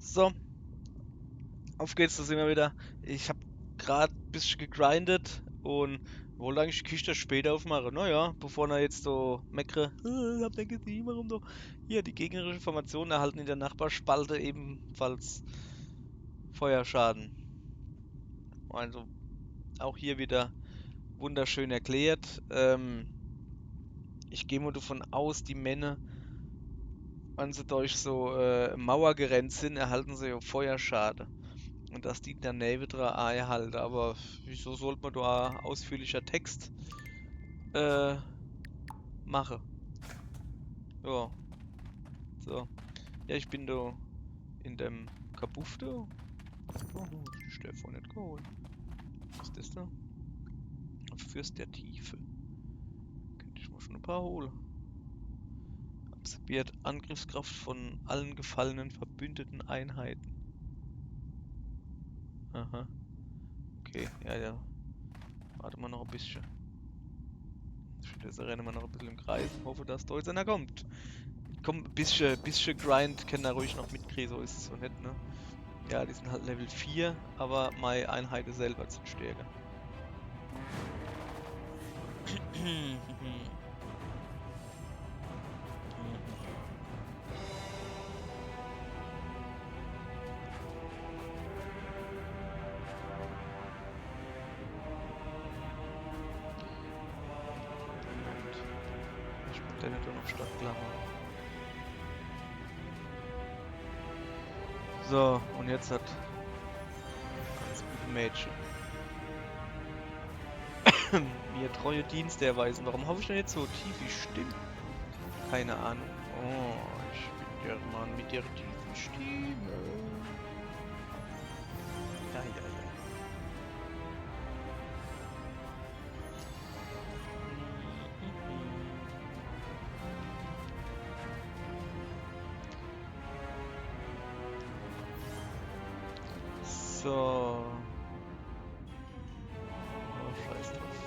So, auf geht's, da sind wir wieder. Ich habe gerade ein bisschen gegrindet und wollte eigentlich die Kiste später aufmachen. Naja, bevor er jetzt so meckere, ich hab nicht gesehen, warum doch. Hier, die gegnerische Formation erhalten in der Nachbarspalte ebenfalls Feuerschaden. Also auch hier wieder wunderschön erklärt. Ich gehe mal davon aus, die Männer, wenn sie durch so Mauer gerannt sind, erhalten sie ja Feuerschaden. Und dass die dann neben dran auch erhalten. Aber wieso sollte man da ausführlicher Text äh, machen? Ja, so. Ja, ich bin da in dem Kabuff da. Oh, die Stefan nicht geholt. Was ist das da? Ein Fürst der Tiefe. Könnte ich mal schon ein paar holen. Absorbiert Angriffskraft von allen gefallenen verbündeten Einheiten. Aha. Okay, ja, ja. Warte mal noch ein bisschen. Stattdessen rennen wir noch ein bisschen im Kreis und hoffe, dass da jetzt einer kommt. Komm, bisschen Grind kann er ruhig noch mitkriegen, so ist es so nicht, ne? Ja, die sind halt Level 4, aber meine Einheiten selber sind stärker. Ich bin der nicht noch Stadtklammer. So, und jetzt hat ganz gute Mädchen mir treue Dienste erweisen. Warum hoffe ich denn jetzt so tief wie Stimme? Keine Ahnung. Oh, ich bin der Mann mit der tiefen Stimme. Ja, ja, ja. So. Oh, scheiß drauf.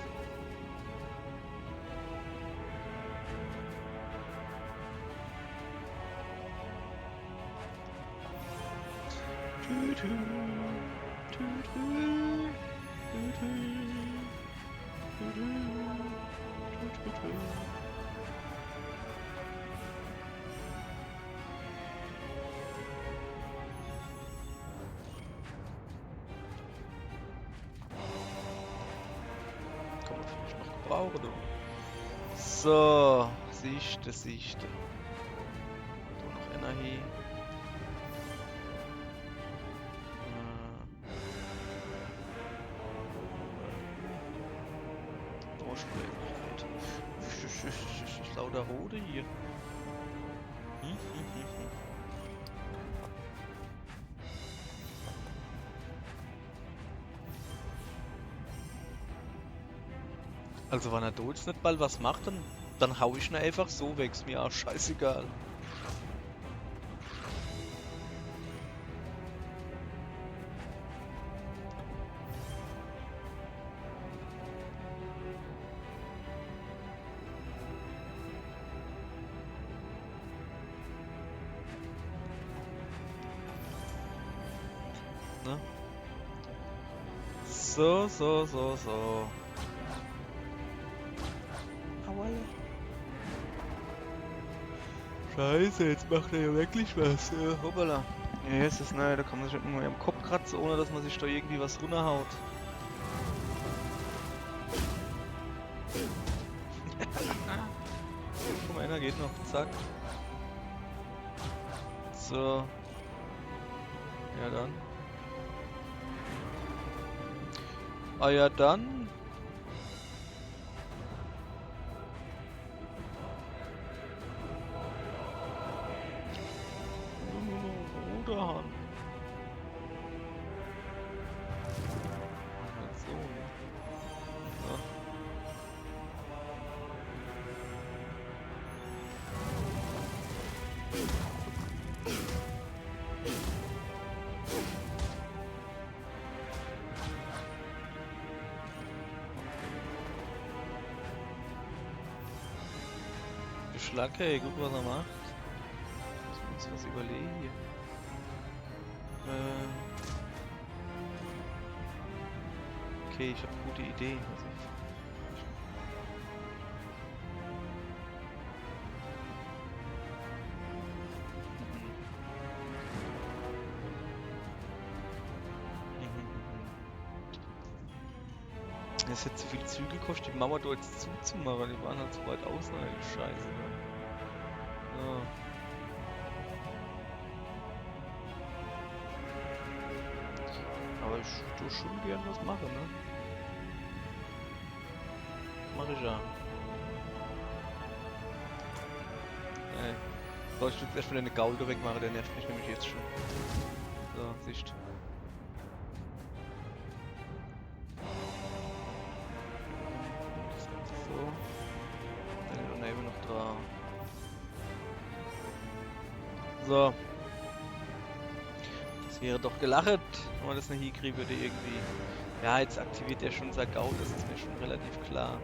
Tü, tü, tü, tü, tü, tü, tü, tü, tü, tü. Kann man vielleicht noch gebrauchen, du. So, Sichte, Sichte. Da noch Energie. Durchbleibt. Lauter Rode hier. Also wenn er da jetzt nicht bald was macht, dann hau ich ihn einfach so weg. Ist mir auch scheißegal. Ne? So, so, so, so. Auale. Scheiße, jetzt macht er ja wirklich was. Hoppala. Ja, jetzt ist ne, da kann man sich nicht nur am Kopf kratzen, ohne dass man sich da irgendwie was runterhaut. Guck mal, einer geht noch. Zack. So. Ja dann. Ah ja dann. Ruderhahn. So. So. Schlacke, ey, guck was er macht. Muss man sich was überlegen hier. Okay, ich habe gute Ideen. Also, es hätte zu viel Zügel gekostet, die Mauer dort jetzt zuzumachen. Die waren halt zu weit außen, die Scheiße. Ja. Aber ich würde schon gern was machen, ne? Mach ich ja. So, ich würde erstmal eine Gaulde wegmachen, der nervt mich nämlich jetzt schon. So, Sicht. Das Ganze so. Dann nehmen wir noch da. So. Das wäre doch gelacht, wenn man das nicht hinkriegen würde irgendwie. Ja, jetzt aktiviert er schon sein Gaul, das ist mir schon relativ klar.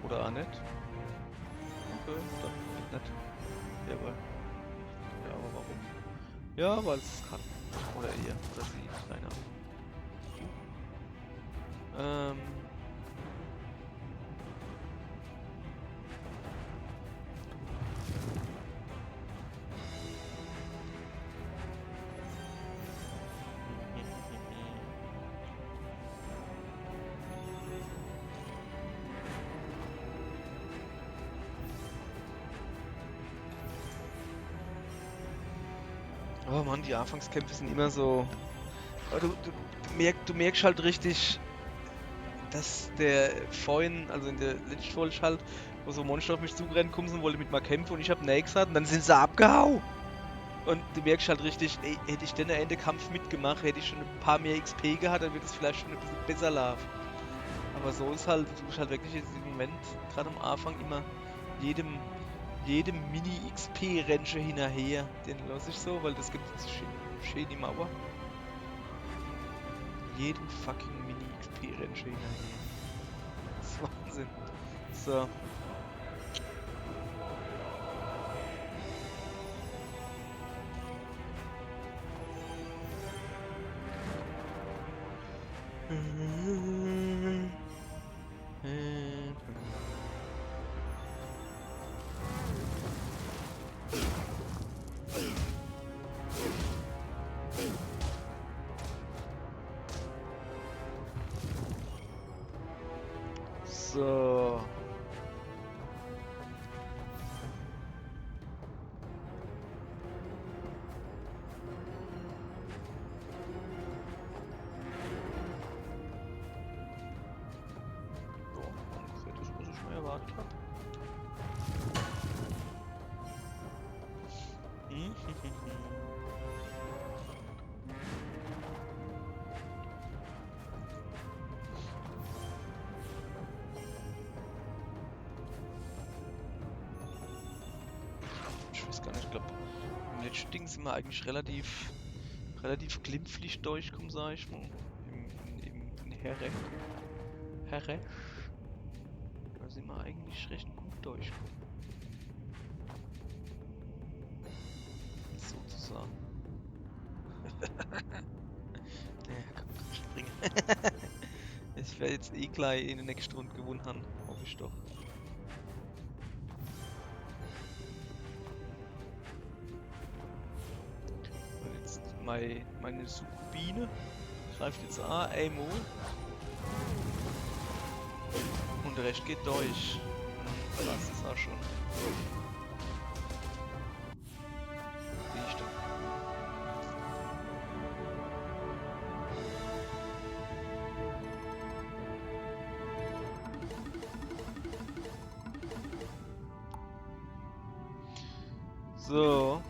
Oder auch nicht? Okay, dann nicht. Jawohl. Ja, aber warum? Ja, weil es kann. Oder ihr. Oder sie. Keine Ahnung. Oh Mann, die Anfangskämpfe sind immer so. Aber du merkst halt richtig, dass der vorhin, also in der letzten Folge halt, wo so Monster auf mich zurennen kommen und wollte mit mir kämpfen und ich hab nichts gesagt und dann sind sie abgehauen. Und du merkst halt richtig, ey, hätte ich den Ende Kampf mitgemacht, hätte ich schon ein paar mehr XP gehabt, dann wird es vielleicht schon ein bisschen besser laufen. Aber so ist halt, du musst halt wirklich jetzt im Moment, gerade am Anfang, immer jedem Mini-XP-Rennchen hinterher. Den lasse ich so, weil das gibt es schön die Mauer. Jedem fucking Mini-XP-Rennchen hinterher. Das ist Wahnsinn. So. So. Ungefähr das, was ich mir erwartet habe. Ich weiß gar nicht, ich glaube, im letzten Ding sind wir eigentlich relativ glimpflich durchgekommen, sag ich mal. In Herre. Da sind wir eigentlich recht gut durchgekommen. Sozusagen. Naja, komm, springen. Ich werde jetzt eh gleich in der nächsten Runde gewonnen haben. Hoffe ich doch. Und jetzt meine Sukubine greift jetzt an, Aimo. Und der Rest geht durch. Und dann ist es auch schon. Riecht. So.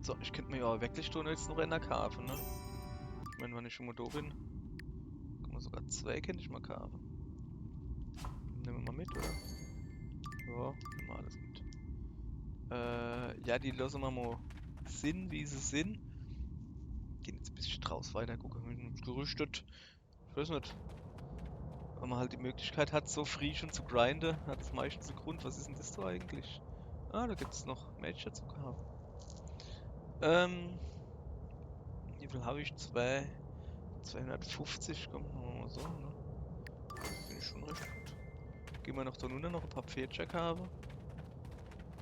So, ich könnte mir ja wirklich tun jetzt noch in der Karte, ne? Ich meine, wenn ich schon mal da bin, kann man sogar zwei könnte ich mal kaufen. Nehmen wir mal mit, oder? Ja, nehmen wir alles mit. Ja, die lassen wir mal sind, wie sie sind. Gehen jetzt ein bisschen draus weiter, gucken, gerüstet. Ich weiß nicht. Wenn man halt die Möglichkeit hat, so free schon zu grinden, hat es meistens einen Grund. Was ist denn das so eigentlich? Ah, da gibt es noch Mädchen zu kaufen. Wie viel habe ich? 250, kommt noch so, ne? Finde ich schon recht gut. Gehen wir noch da runter, noch ein paar Pferdchen kaufen.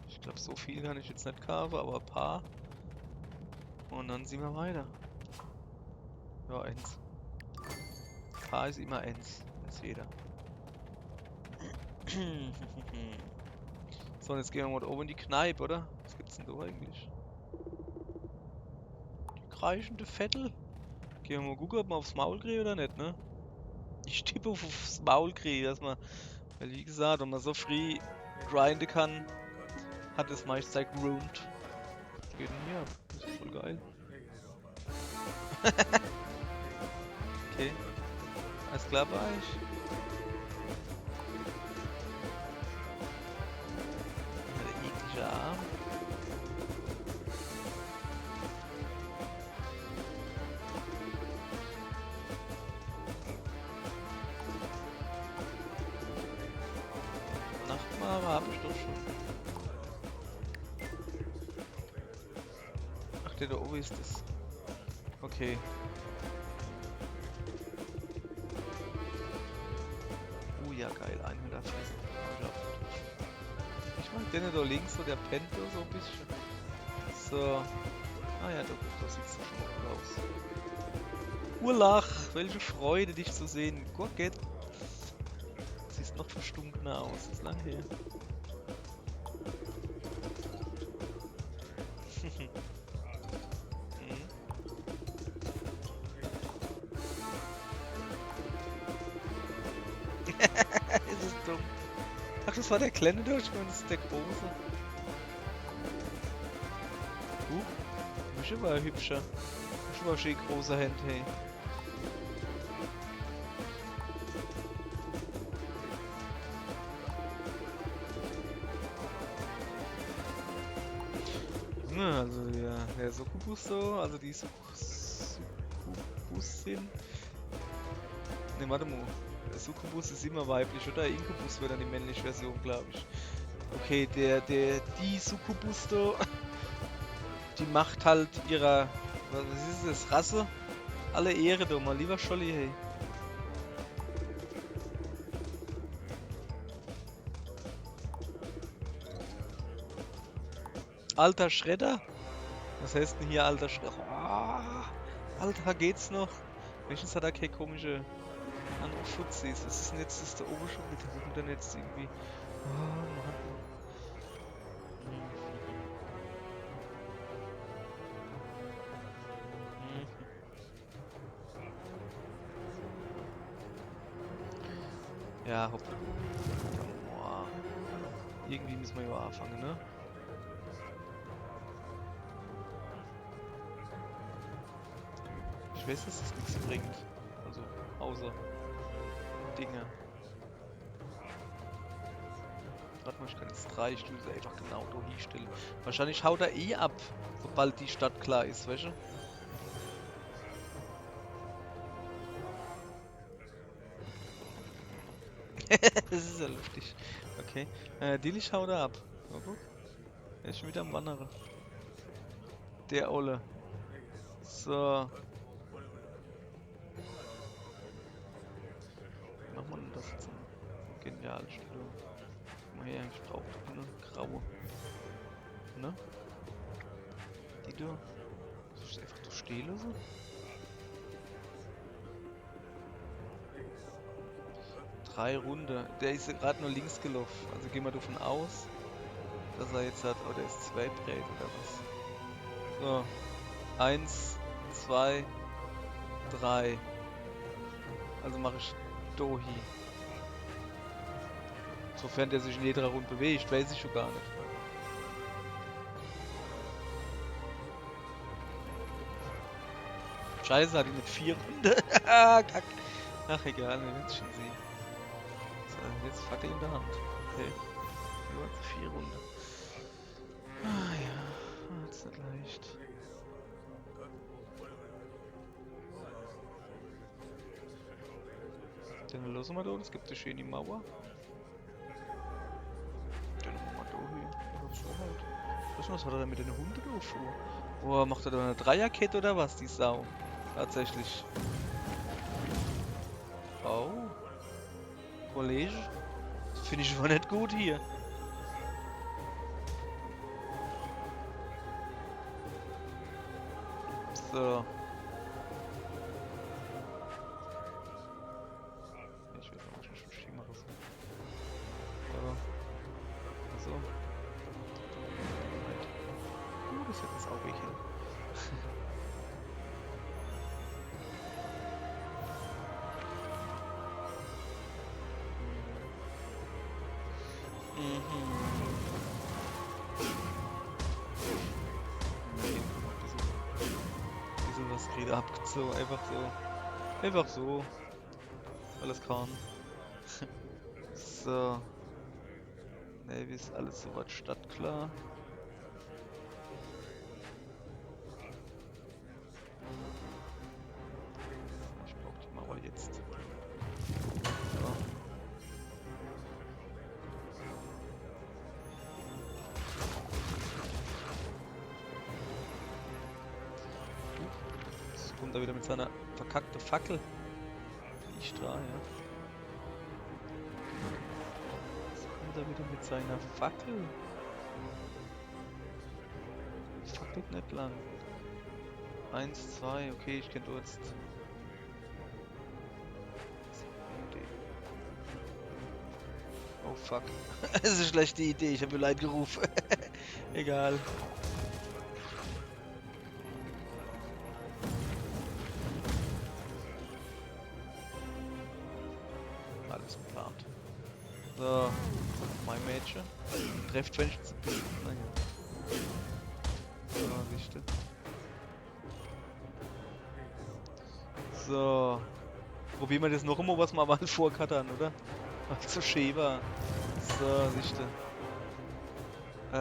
Ich glaube, so viel kann ich jetzt nicht kaufen, aber ein paar. Und dann sind wir weiter. Ja, eins. Paar ist immer eins. Weiß jeder. So, und jetzt gehen wir mal da oben in die Kneipe, oder? Was gibt's denn da eigentlich? Die kreischende Vettel? Gehen wir mal gucken, ob wir aufs Maul kriegen oder nicht, ne? Ich tippe aufs Maul kriegen, dass man, weil wie gesagt, wenn man so free grinden kann, hat es meist Zeit gerunt. Was geht denn hier ab? Das ist voll geil. Okay, alles klar bei euch? Der eklige Arm. Nachtmacher habe ich doch schon. Ach, der da oben ist es. Okay. Ja geil, 100 Fressen. Ich mag den da links, so der pennt da so ein bisschen. So. Ah ja, da sieht es schon gut aus. Urlach, welche Freude dich zu sehen. Gurket. Siehst noch verstunkener aus, ist lang her. Ist es dumm. Ach, das war der kleine Durchgang, das ist der große. Mische war hübscher. Mische war schön großer Hand, hey. Ja, also der Succubus so, also die Succubusin. Ne, warte mal. Der Succubus ist immer weiblich, oder? Incubus wäre dann die männliche Version, glaube ich. Okay, die Succubus da, die macht halt ihrer, was ist das, Rasse? Alle Ehre, doch mal lieber Scholli, hey. Alter Schredder? Was heißt denn hier alter Schredder? Oh, Alter, geht's noch? Wenigstens hat er keine komische andere Fuzis. Was ist denn jetzt das da oben schon wieder? Wo kommt denn jetzt irgendwie? Oh Mann. Ja, hopp. Boah. Irgendwie müssen wir ja anfangen, ne? Ich weiß, dass das nichts bringt. Also, außer Dinge. Warte mal, ich kann jetzt 3 Stühle einfach genau da hinstellen. Wahrscheinlich haut er eh ab, sobald die Stadt klar ist, weißt du? Das ist ja lustig. Okay. Dillich haut er ab. Oh, guck. Er ist schon wieder am Wandern. Der Olle. So. Wie macht man denn das jetzt? Genial, Stelle. Guck mal her, ich brauche eine graue. Ne? Die da. Das ist einfach zu stehen so. Drei Runde. Der ist gerade nur links gelaufen. Also gehen wir davon aus, dass er jetzt hat. Oh, der ist 2 Brät oder was? So. 1, 2, 3. Also mache ich Dohi. Sofern der sich in jeder Runde bewegt, weiß ich schon gar nicht. Scheiße, hat die mit 4 Runden. Kack. Ach egal, wir werden es schon sehen. So, jetzt Fackel in der Hand. Okay. Nur 4 Runden. Ah ja, das ist nicht leicht. Dann lassen wir da, das gibt es schön in die Mauer. Dann machen wir da hin. Oder so halt. Was hat er denn mit den Hunden da vor? Boah, macht er da eine Dreierkette oder was, die Sau? Tatsächlich. Oh, Kollege. Das finde ich aber nicht gut hier. So. Ich weiß auch nicht, was ich mache. So. So. Das hätte das auch weg hin. Nein, bisschen was Rede abgezogen. Einfach so. Einfach so. Alles kann. So. Navy ist alles soweit stadtklar. Ich brauche die Mauer jetzt. So. Jetzt kommt er wieder mit seiner verkackten Fackel. Nicht da, ja. Jetzt kommt er wieder mit seiner Fackel. Fackelt nicht lang. 1, 2, okay, ich kenn Durst. Oh fuck. Das ist eine schlechte Idee, ich habe mir leid gerufen. Egal. Alles geplant. So, mein Mädchen. Trefft, wenn ich zu bin. Naja. So, Wichte. So. Probieren wir das noch einmal, was wir aber vorkattern, oder? Ach, so Schäber. So, Sichte. Ich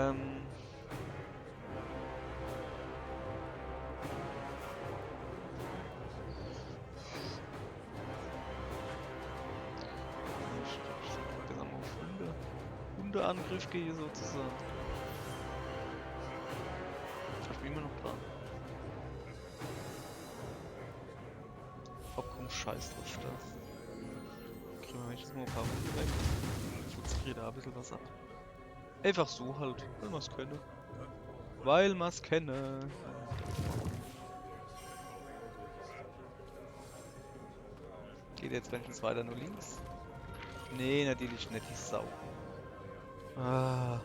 mal auf Hundeangriff gehe sozusagen. Verspielen wir noch dran. Komm, scheiß drauf da. Kriegen wir wenigstens mal ein paar Hunde weg. Futzt da ein bisschen was ab. Einfach so halt, weil man es könne. Weil man es kenne. Geht jetzt wenigstens weiter nur links? Nee, natürlich nicht, die Sau. Ah.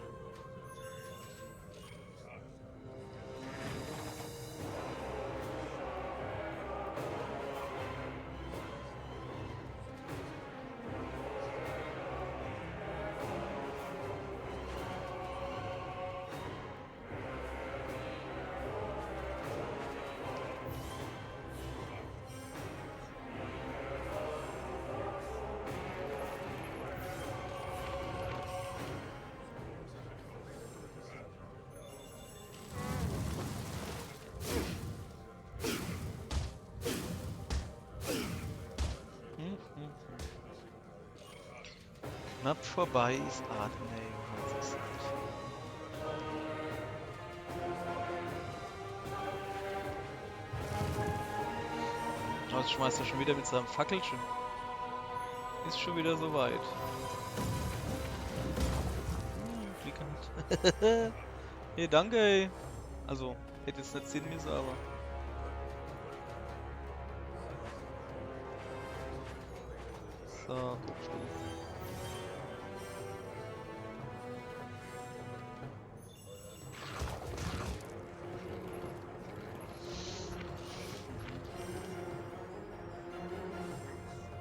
Knapp vorbei ist Adeney. Oh, das schmeißt er schon wieder mit seinem Fackelchen. Ist schon wieder so weit. Glück gehabt. Hey, danke, ey. Also, hätte es nicht sehen müssen, aber. So, guck schon.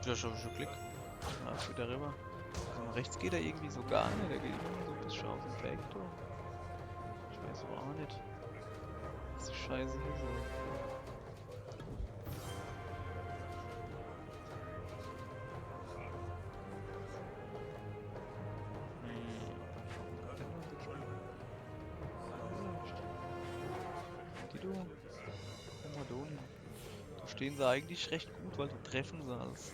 Ja, schon Glück. Ah, wieder rüber. Also nach rechts geht er irgendwie so gar nicht. Der geht immer so ein bisschen auf den Vektor. Ich weiß aber auch nicht. Was die Scheiße hier so. Guck mal da unten. Da stehen sie eigentlich recht gut, weil du treffen sie alles.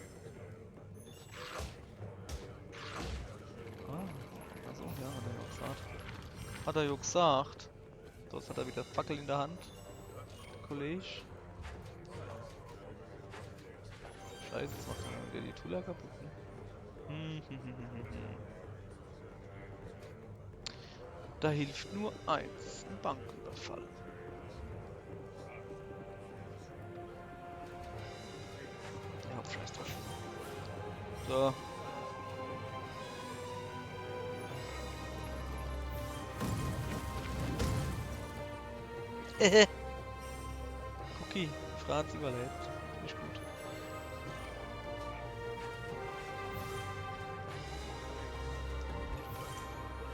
Also, ja, hat er ja gesagt. Hat er ja gesagt. Dort hat er wieder Fackel in der Hand. Kollege. Scheiße, jetzt macht der die Tula kaputt, ne? Da hilft nur eins, ein Banküberfall. Ja, scheiß drauf. So. Cookie, Franz überlebt. Nicht gut.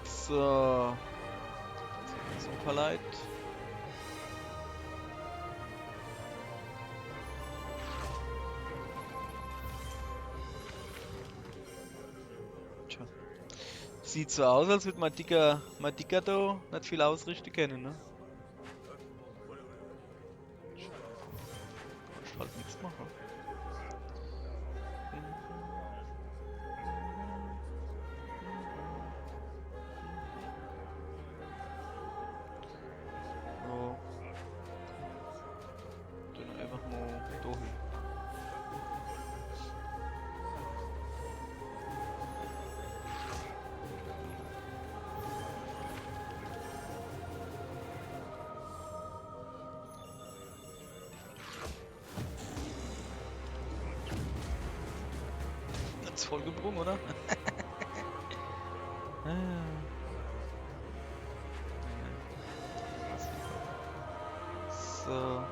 So. Super leid. Tja. Sieht so aus, als würde Madika da nicht viel ausrichten können, ne? Ich halt nichts machen. So. Dann einfach mal da hin. Jetzt voll gebrungen, oder? So.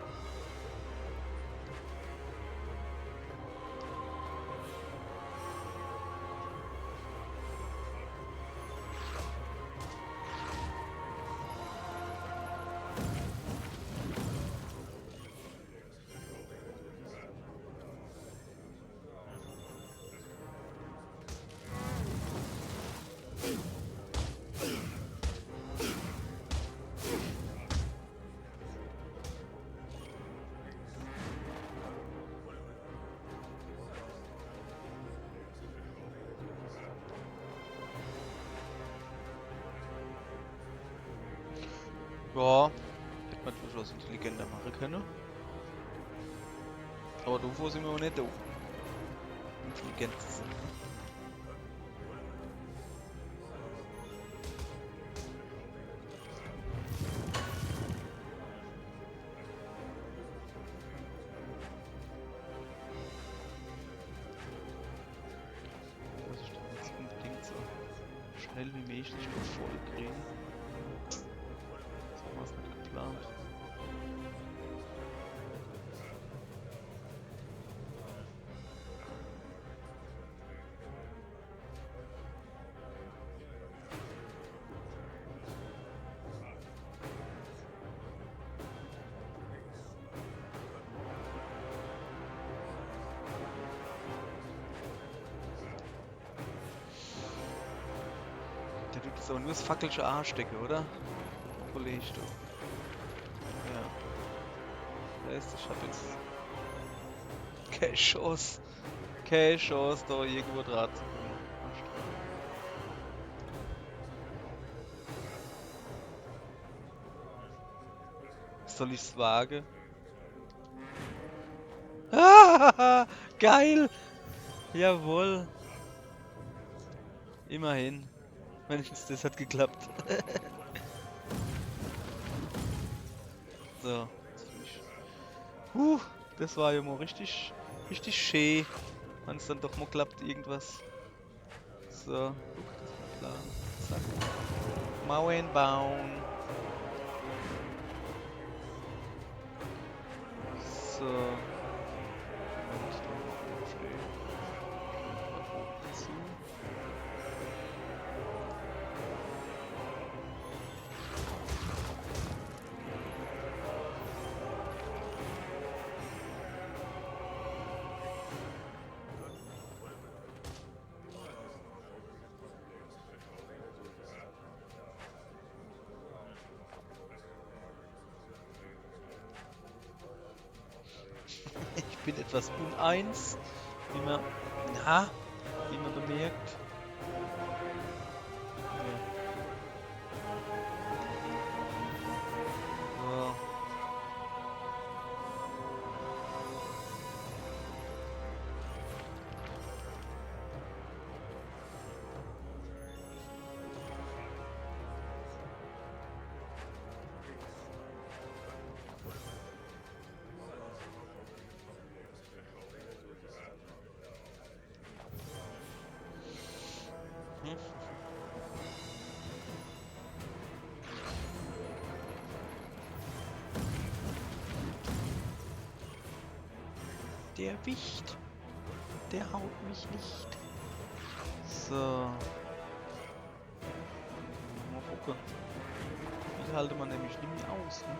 Ja, hätte man durchaus intelligenter machen können. Aber dafür sind wir auch nicht da. Intelligent zu sein. Das ist doch jetzt unbedingt so schnell wie möglich voll kriegen. So war es nicht geplant. Der tut jetzt auch nur das fackelsche A stecken, oder? Kollege, du. Ja. Heißt, ich hab jetzt keine Chance. Keine Chance, da irgendwo dran zu kommen. Soll ich's wagen? Ah, geil! Jawohl! Immerhin. Wenigstens das hat geklappt. So. Das war ja mal richtig schön. Wenn es dann doch mal klappt, irgendwas. So, guck, das war klar. Zack. Mauern bauen. So. Und dann schön. Zu. Ich bin etwas uneins, wie man bemerkt. Ja. So. Der Wicht, der haut mich nicht. So. Mal gucken. Die halte man nämlich nicht mehr aus, ne?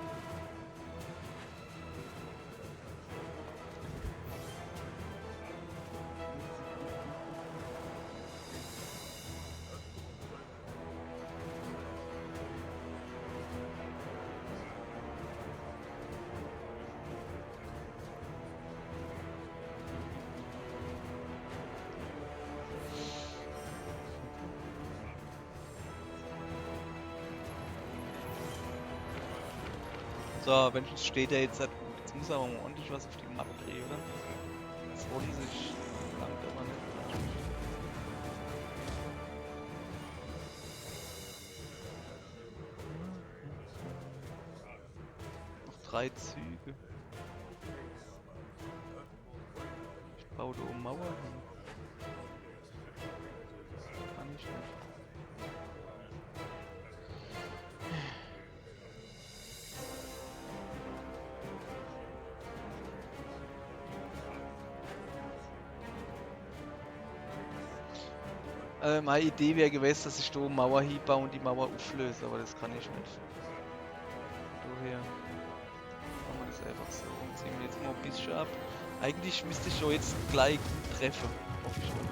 So, wenn steht er jetzt halt gut. Jetzt muss er aber mal ordentlich was auf die Mappe drehen, oder? Das wollen sich langt aber nicht. Noch 3 Züge. Ich baue da oben Mauer hin. Kann ich nicht. Meine Idee wäre gewesen, dass ich da eine Mauer hinbaue und die Mauer auflöse, aber das kann ich nicht. Daher machen wir das einfach so und ziehen wir jetzt mal ein bisschen ab. Eigentlich müsste ich doch jetzt gleich gut treffen. Hoffe ich doch.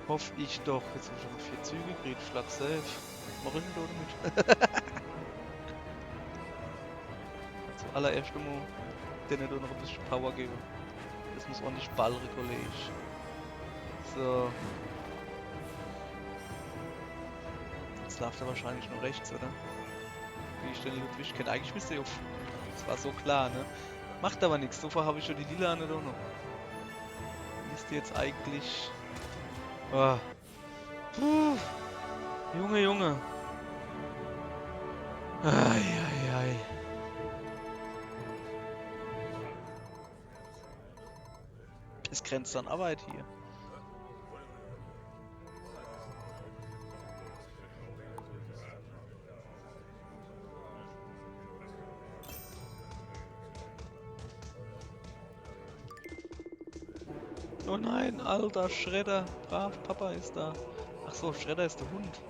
Hoffe ich doch. Jetzt habe ich noch 4 Züge gekriegt. Schlag safe. Mach ich da damit. Zuallererst mal denen da noch ein bisschen Power geben. Das muss ordentlich ballere Kollege. So. Jetzt läuft er wahrscheinlich nur rechts, oder? Wie ich den Ludwig kenne. Eigentlich müsste er auf. Das war so klar, ne? Macht aber nichts. So habe ich schon die Lila an der noch. Müsste jetzt eigentlich. Oh. Puh. Junge, Junge. Ei. Es grenzt an Arbeit hier. Oh nein, alter Schredder. Brav, Papa ist da. Ach so, Schredder ist der Hund.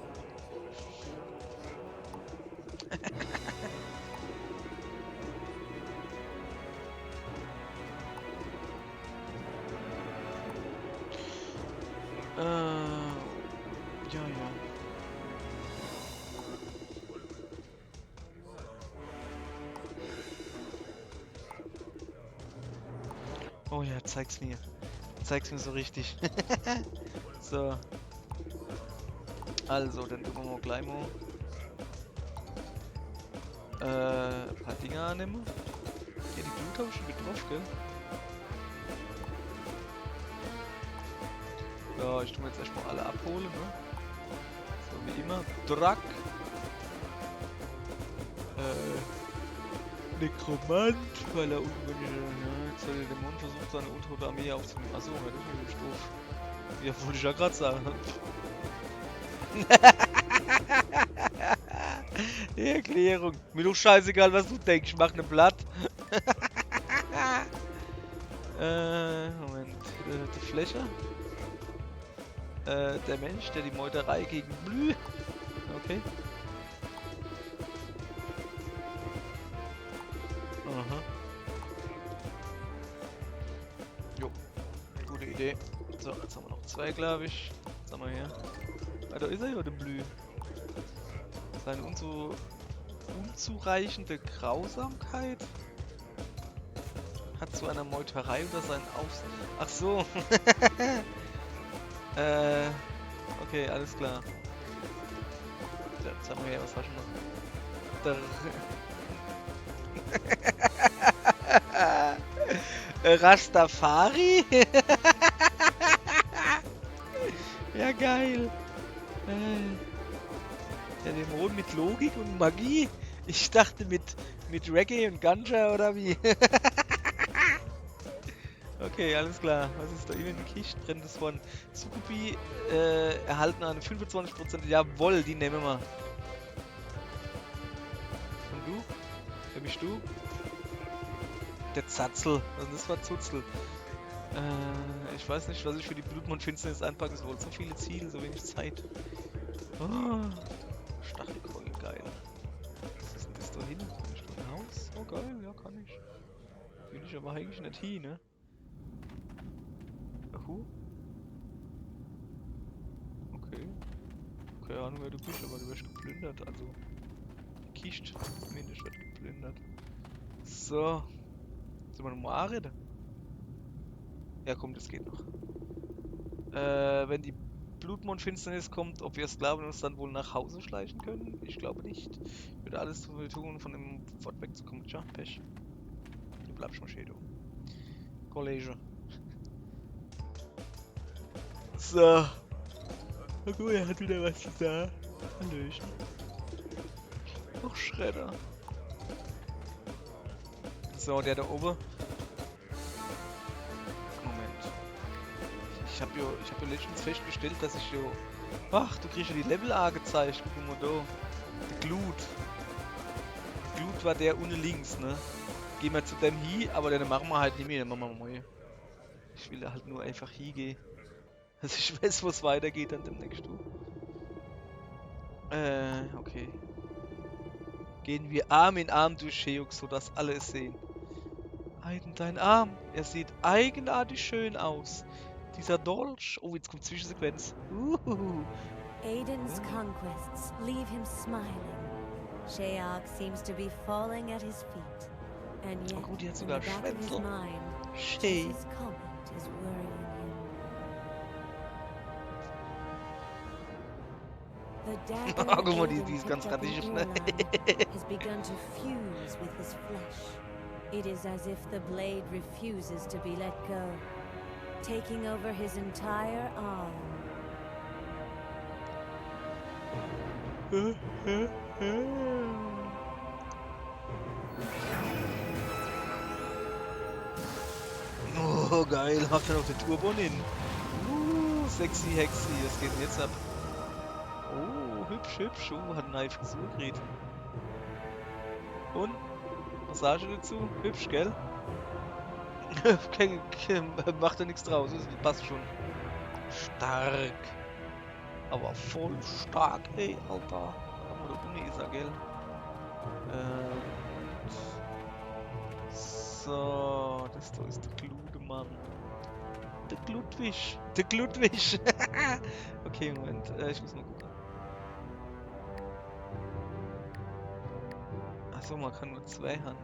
Ja. Oh ja, zeig's mir. Zeig's mir so richtig. So. Also, dann tun wir mal gleich mal ein paar Dinge annehmen. Ja, die Blut habe ich schon getroffen, gell? Ja, ich tue mir jetzt erstmal alle abholen, ne? So wie immer. Drack. Nekromant, weil er jetzt soll der Dämon versucht, seine untote Armee aufzunehmen. Achso, das ist natürlich doof. Ja, wollte ich ja gerade sagen. Die Erklärung. Mir doch scheißegal, was du denkst. Ich mach ne Blatt. Moment. Die Fläche. Der Mensch, der die Meuterei gegen Blü. Okay. Aha. Jo. Gute Idee. So, jetzt haben wir noch 2, glaube ich. Was haben wir hier? Ah, da ist er ja, der Blü. Seine unzureichende Grausamkeit hat zu einer Meuterei oder seinen Ach so. Okay, alles klar. So, jetzt haben wir hier, was war schon noch? Rastafari? Ja, geil. Der Dämon mit Logik und Magie? Ich dachte mit Reggae und Ganja oder wie? Okay, alles klar. Was ist da in der Kiste? Brennendes von Sukubi erhalten eine 25%. Jawohl, die nehmen wir. Und du? Wer bist du? Der Zatzel. Was ist das für ein Zutzel? Ich weiß nicht, was ich für die Blutmondfinsternis einpacken soll. So viele Ziele, so wenig Zeit. Oh, Stachelkeule, geil. Was ist denn das da hin? Kann ich da ein Haus? Oh geil, ja kann ich. Will ich aber eigentlich nicht hin, ne? Okay. Keine Ahnung, wer du bist, aber du wirst geplündert, also. Die Kiste zumindest wird geplündert. So. Sollen wir nochmal anreden? Ja komm, das geht noch. Wenn die Blutmondfinsternis kommt, ob wir Sklaven uns dann wohl nach Hause schleichen können? Ich glaube nicht. Ich würde alles tun, von dem Fort wegzukommen. Tja, Pech. Du bleibst mal schön, du. Kollege. So. Na gut, er hat wieder was zu sagen. Hallöchen. Ach, Schredder. So, der da oben. Moment. Ich hab ja letztens festgestellt, dass ich jo. Ach, du kriegst ja die Level angezeigt. Guck mal da. Der Glut. Glut war der unten links, ne? Gehen wir zu dem hin, aber den machen wir halt nicht mehr. Den machen wir mal. Ich will da halt nur einfach hingehen. Dass ich weiß, wo es weitergeht dann demnächst, du. Okay. Gehen wir Arm in Arm durch Sheok, sodass alle es sehen. Aiden, dein Arm. Er sieht eigenartig schön aus. Dieser Dolch. Oh, jetzt kommt Zwischensequenz. Aiden's conquests leave him smiling. Sheok seems to be falling at his feet. And yet, Oh gut, die hat in the sogar back of his Schwänzel. mind, Shay. Jess's comment is worrying him. The dagger Oh, guck mal, die Aiden ist ganz picked up in gradisch, ne? Irland has begun to fuse with his flesh. It is as if the blade refuses to be let go, taking over his entire arm. Oh, geil. Macht er noch den Turbo hin. Sexy Hexy. Was geht denn jetzt ab? Oh, hübsch, hübsch. Hat eine neue Frisur gekriegt. Und? Massage dazu? Hübsch, gell? Macht er nichts draus. Das passt schon. Stark. Aber voll stark, ey, Alter. Aber der Uneser, gell? So, das da ist der Gludemann. Der Gludwig. Der Gludwig. Okay, Moment. Ich muss mal gucken. Achso, man kann nur zwei haben.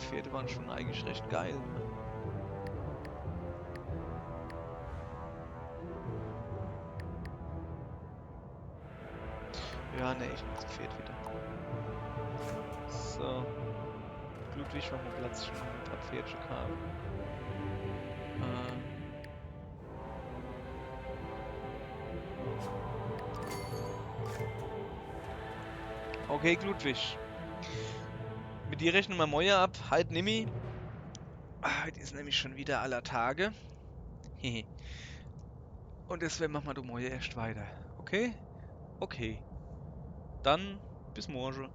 Die Pferde waren schon eigentlich recht geil. Ne? Ja, ne, ich nehme das Pferd wieder. So. Ludwig war mal Platz schon ein paar Pferdchen haben. Okay, Ludwig. Mit dir rechnen wir morgen ab. Halt Nimi. Heute ist nämlich schon wieder aller Tage. Und deswegen machen wir morgen erst weiter. Okay? Okay. Dann bis morgen.